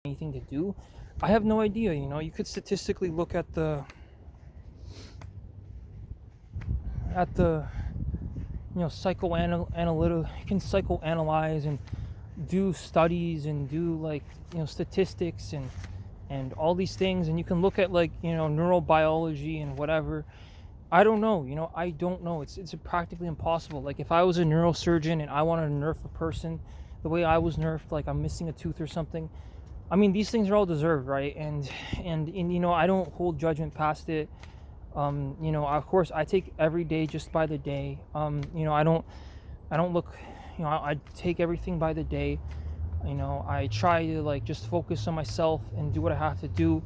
anything to do. I have no idea. You could statistically look at the psychoanalytic. You can psychoanalyze and do studies and do like statistics and all these things, and you can look at like neurobiology and whatever. I don't know. I don't know. It's practically impossible. Like if I was a neurosurgeon and I wanted to nerf a person the way I was nerfed, like I'm missing a tooth or something. I mean, these things are all deserved, right? And I don't hold judgment past it. Of course, I take every day just by the day. I don't look. I take everything by the day. I try to like just focus on myself and do what I have to do.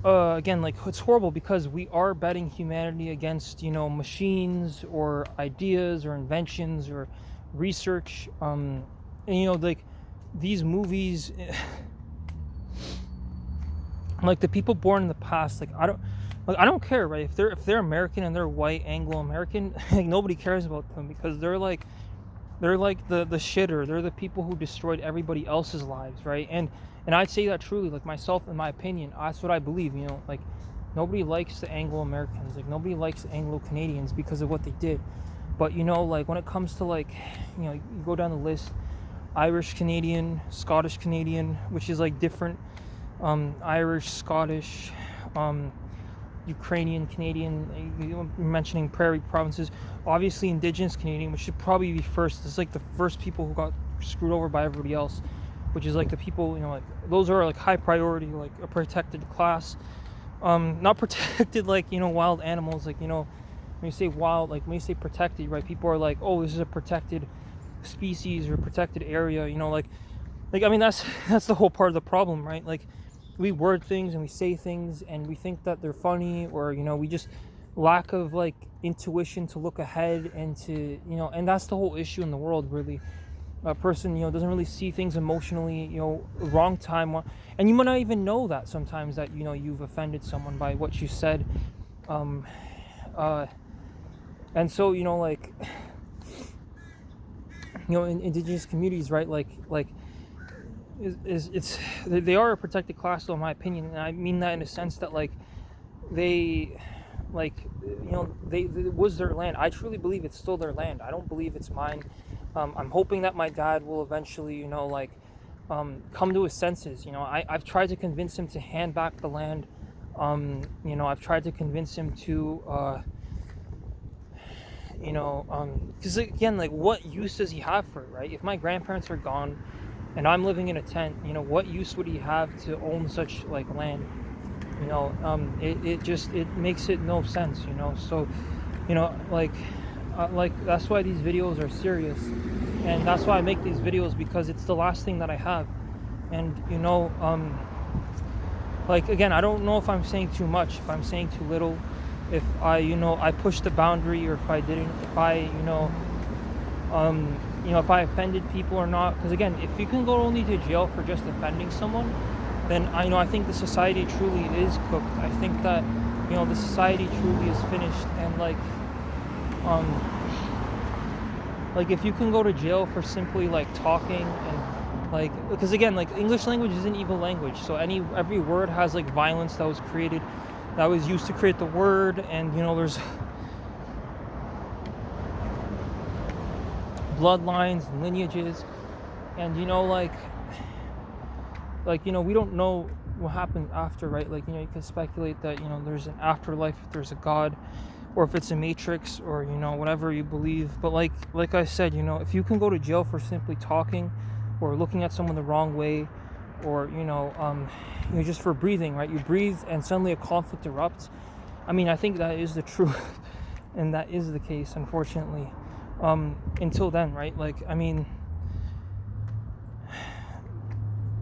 Again, like it's horrible because we are betting humanity against machines or ideas or inventions or research. And like these movies, like the people born in the past, like I don't care, right? If they're American and they're white, Anglo-American, like nobody cares about them because they're like the shitter. They're the people who destroyed everybody else's lives, right? And I'd say that truly, like myself, in my opinion, that's what I believe. Like nobody likes the Anglo-Americans, like nobody likes Anglo-Canadians because of what they did. But like when it comes to like, you go down the list, Irish Canadian, Scottish Canadian, which is like different, Irish, Scottish, Ukrainian Canadian, you're mentioning prairie provinces, obviously Indigenous Canadian, which should probably be first. It's like the first people who got screwed over by everybody else, which is like the people, like those are like high priority, like a protected class. Not protected like wild animals, like when you say wild, like when you say protected, right, people are like, oh, this is a protected species or protected area, like I mean that's the whole part of the problem, right? Like we word things and we say things and we think that they're funny, or we just lack of like intuition to look ahead and to and that's the whole issue in the world, really. A person doesn't really see things emotionally, wrong time, and you might not even know that sometimes that you've offended someone by what you said. um and so like in indigenous communities, right, like it's they are a protected class, though, in my opinion, and I mean that in a sense that like they like it was their land. I truly believe it's still their land. I don't believe it's mine. I'm hoping that my dad will eventually come to his senses. I've tried to convince him to hand back the land. I've tried to convince him to because again, like what use does he have for it, right? If my grandparents are gone and I'm living in a tent, what use would he have to own such like land? It makes it no sense. So like that's why these videos are serious, and that's why I make these videos, because it's the last thing that I have. And like again, I don't know if I'm saying too much, if I'm saying too little, if I pushed the boundary, or if I didn't, if I if I offended people or not. Because again, if you can go only to jail for just offending someone, then I think the society truly is cooked. I think that the society truly is finished. And like if you can go to jail for simply like talking, and like, because again, like English language is an evil language, so every word has like violence that was created, that was used to create the word. And there's bloodlines and lineages, and we don't know what happens after, right? Like you can speculate that there's an afterlife, if there's a god, or if it's a matrix, or whatever you believe. But like I said, if you can go to jail for simply talking, or looking at someone the wrong way, or just for breathing, right? You breathe and suddenly a conflict erupts. I mean, I think that is the truth and that is the case, unfortunately. Until then, right? Like I mean,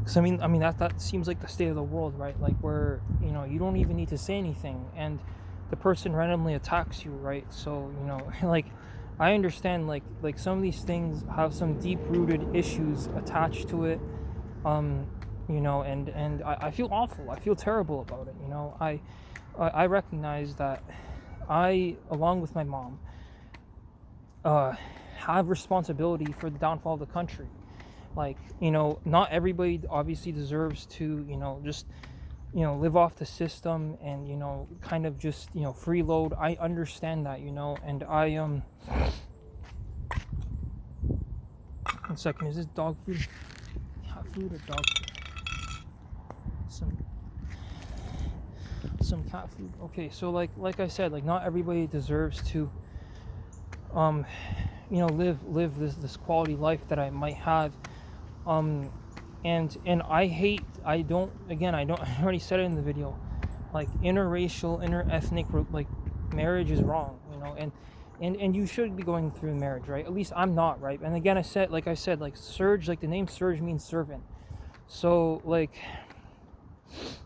that seems like the state of the world, right? Like where you don't even need to say anything, and the person randomly attacks you, right? So like I understand like some of these things have some deep rooted issues attached to it. And I feel awful. I feel terrible about it. I recognize that I, along with my mom, have responsibility for the downfall of the country. Like, not everybody obviously deserves to, just, live off the system and, kind of just, freeload. I understand that, and I 1 second, is this dog food? Cat food or dog food? Some cat food. Okay, so like I said, like not everybody deserves to um live this quality life that I might have. And I don't, again, I already said it in the video, like interracial, interethnic, like marriage is wrong, and you should be going through marriage, right? At least I'm not, right? And again, I said, like Serge, like the name Serge means servant. So like